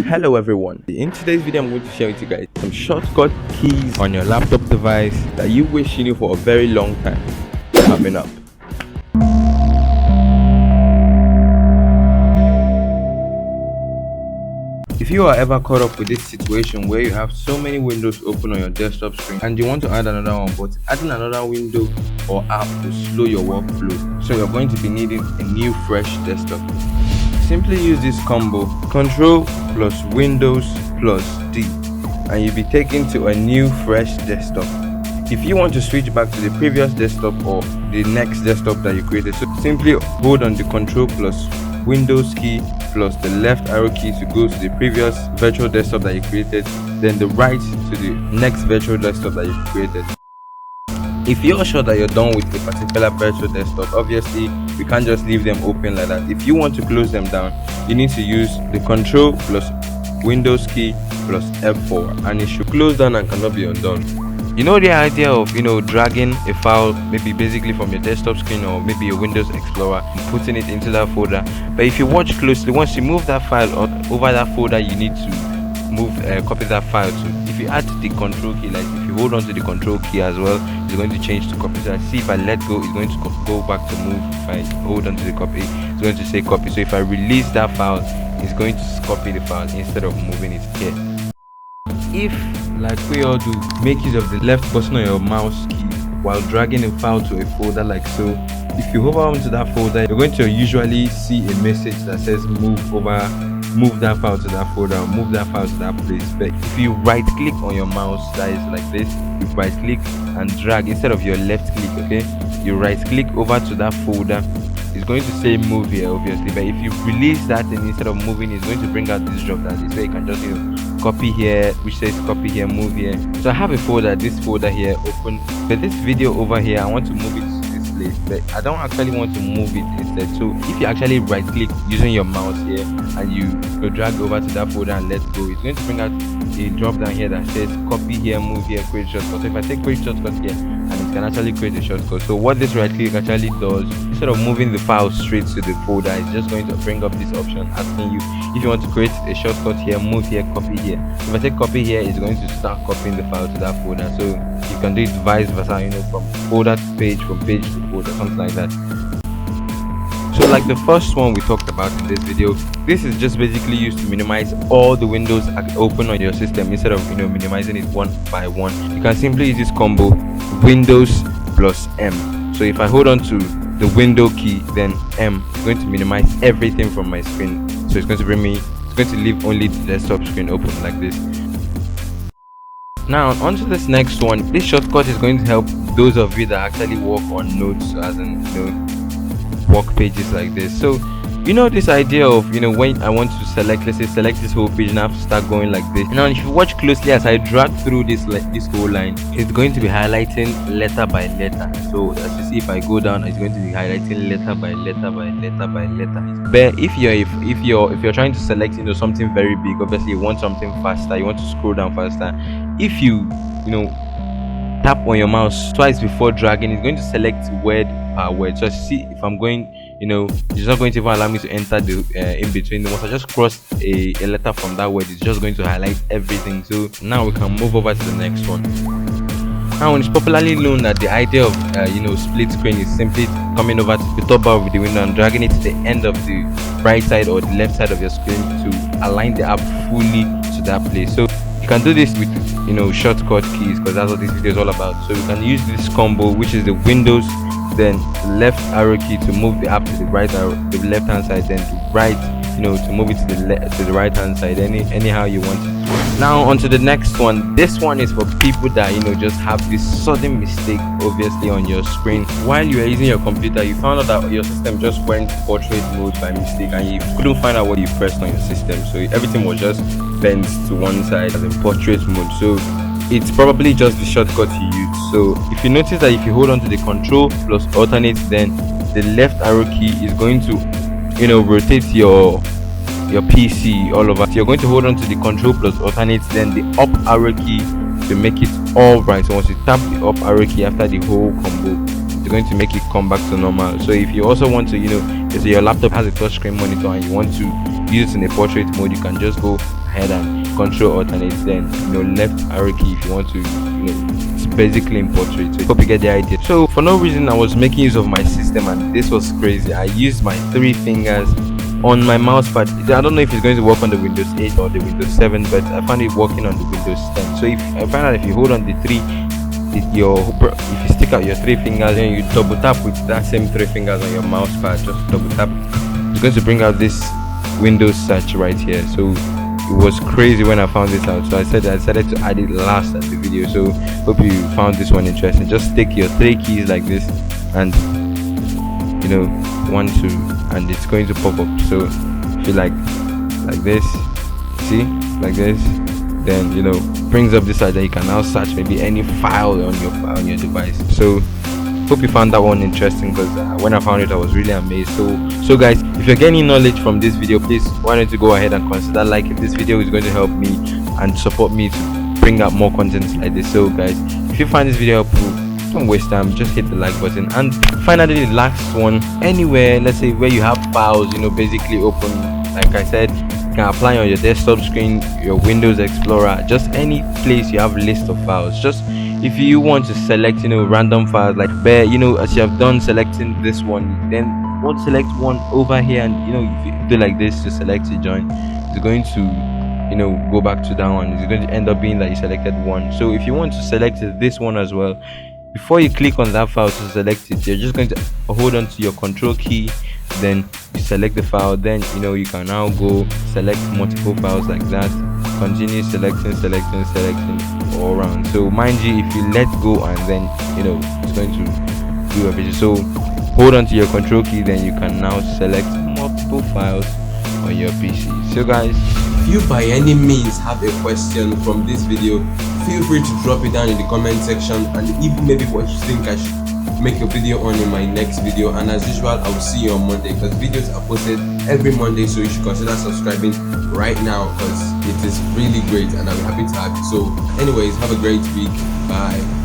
Hello everyone, in today's video I'm going to share with you guys some shortcut keys on your laptop device that you wish you knew for a very long time. Coming up. If you are ever caught up with this situation where you have so many windows open on your desktop screen and you want to add another one, but adding another window or app will slow your workflow, so you're going to be needing a new fresh desktop. Simply use this combo, Control plus Windows plus D, and you'll be taken to a new fresh desktop. If you want to switch back to the previous desktop or the next desktop that you created, so simply hold on the Control plus Windows key plus the left arrow key to go to the previous virtual desktop that you created, then the right to the next virtual desktop that you created. If you're sure that you're done with a particular virtual desktop, obviously we can't just leave them open like that. If you want to close them down, you need to use the Control plus Windows key plus F4, and it should close down and cannot be undone. You know the idea of dragging a file maybe basically from your desktop screen or maybe your Windows Explorer and putting it into that folder. But if you watch closely, once you move that file over that folder, you need to copy that file to. If you add the Control key, like if you hold on to the Control key as well, it's going to change to copy. So I see if I let go, it's going to go back to move. If I hold on to the copy, it's going to say copy. So if I release that file, it's going to copy the file instead of moving it here. If, like we all do, make use of the left button on your mouse key while dragging a file to a folder like so, if you hover onto that folder, you're going to usually see a message that says move that file to that folder, or move that file to that place. But if you right click on your mouse, that is like this, you right click and drag instead of your left click, okay, you right click over to that folder, it's going to say move here obviously. But if you release that and instead of moving, it's going to bring out this drop down, so you can just copy here, which says copy here, move here. So I have a folder, this folder here open, but this video over here I want to move it to this place, but I don't actually want to move it instead. So if you actually right click using your mouse here and you drag over to that folder and let go, it's going to bring out a drop down here that says copy here, move here, create shortcut. So if I take create shortcut here, and it can actually create a shortcut. So what this right click actually does, instead of moving the file straight to the folder, it's just going to bring up this option asking you if you want to create a shortcut here, move here, copy here. If I take copy here, it's going to start copying the file to that folder. So you can do it vice versa, from folder to page, from page to folder, something like that. So like the first one we talked about in this video, this is just basically used to minimize all the windows open on your system instead of minimizing it one by one. You can simply use this combo, Windows plus M. So if I hold on to the window key, then M, it's going to minimize everything from my screen. So it's going to leave only the desktop screen open like this. Now onto this next one. This shortcut is going to help those of you that actually work on notes, as in work pages like this. So this idea of when I want to select, let's say select this whole page, and I have to start going like this. Now if you watch closely, as I drag through this whole line, it's going to be highlighting letter by letter. So as you see, if I go down, it's going to be highlighting letter by letter by letter by letter. But if you're trying to select something very big, obviously you want something faster, you want to scroll down faster. If you tap on your mouse twice before dragging, it's going to select word per word. So see, if I'm going, it's not going to even allow me to enter the in between. Once I just cross a letter from that word, it's just going to highlight everything. So now we can move over to the next one. Now it's popularly known that the idea of split screen is simply coming over to the top bar of the window and dragging it to the end of the right side or the left side of your screen to align the app fully to that place. So you can do this with shortcut keys, because that's what this video is all about. So you can use this combo, which is the Windows, then the left arrow key to move the app to the right arrow, the left hand side, then the right, to move it to the right hand side, anyhow you want it. Now onto the next one. This one is for people that just have this sudden mistake obviously on your screen while you are using your computer. You found out that your system just went portrait mode by mistake and you couldn't find out what you pressed on your system, so everything was just bent to one side as in portrait mode. So it's probably just the shortcut you use. So if you notice that if you hold on to the Control plus alternate, then the left arrow key is going to rotate your PC all over. So you're going to hold on to the Control plus alternate, then the up arrow key to make it all right. So once you tap the up arrow key after the whole combo, it's going to make it come back to normal. So if you also want to, if your laptop has a touchscreen monitor and you want to use it in a portrait mode, you can just go ahead and control alternate, then left arrow key if you want to, it's basically in portrait. So hope you get the idea. So for no reason I was making use of my system, and this was crazy. I used my 3 fingers on my mouse pad. I don't know if it's going to work on the Windows 8 or the Windows 7, but I found it working on the Windows 10. So if I find out if you hold on the 3, if you stick out your 3 fingers and you double tap with that same 3 fingers on your mouse pad, just double tap, it's going to bring out this Windows search right here. So it was crazy when I found this out, so I decided to add it last at the video. So hope you found this one interesting. Just take your 3 keys like this, and 1, 2, and it's going to pop up. So if you like this, see, like this, then brings up this side that you can now search maybe any file on your device. So hope you found that one interesting, because when I found it I was really amazed. So guys, if you're getting knowledge from this video, please why don't you go ahead and consider liking this video. Is going to help me and support me to bring out more content like this. So guys, if you find this video helpful, don't waste time, just hit the like button. And finally, the last one, anywhere, let's say where you have files basically open, like I said, you can apply on your desktop screen, your Windows Explorer, just any place you have a list of files. Just if you want to select random files, like as you have done selecting this one, then want to select one over here, and if you do like this to select a join, it's going to go back to that one. It's going to end up being that you selected one. So if you want to select this one as well, before you click on that file to select it, you're just going to hold on to your control key, then you select the file. Then you can now go select multiple files like that, continue selecting all around. So mind you, if you let go, and then it's going to do everything. So hold on to your control key, then you can now select multiple files on your PC. So guys, if you by any means have a question from this video, feel free to drop it down in the comment section, and even maybe what you think I should make a video on in my next video. And as usual, I will see you on Monday, because videos are posted every Monday, so you should consider subscribing right now, because it is really great and I'll be happy to have you. So anyways, have a great week. Bye.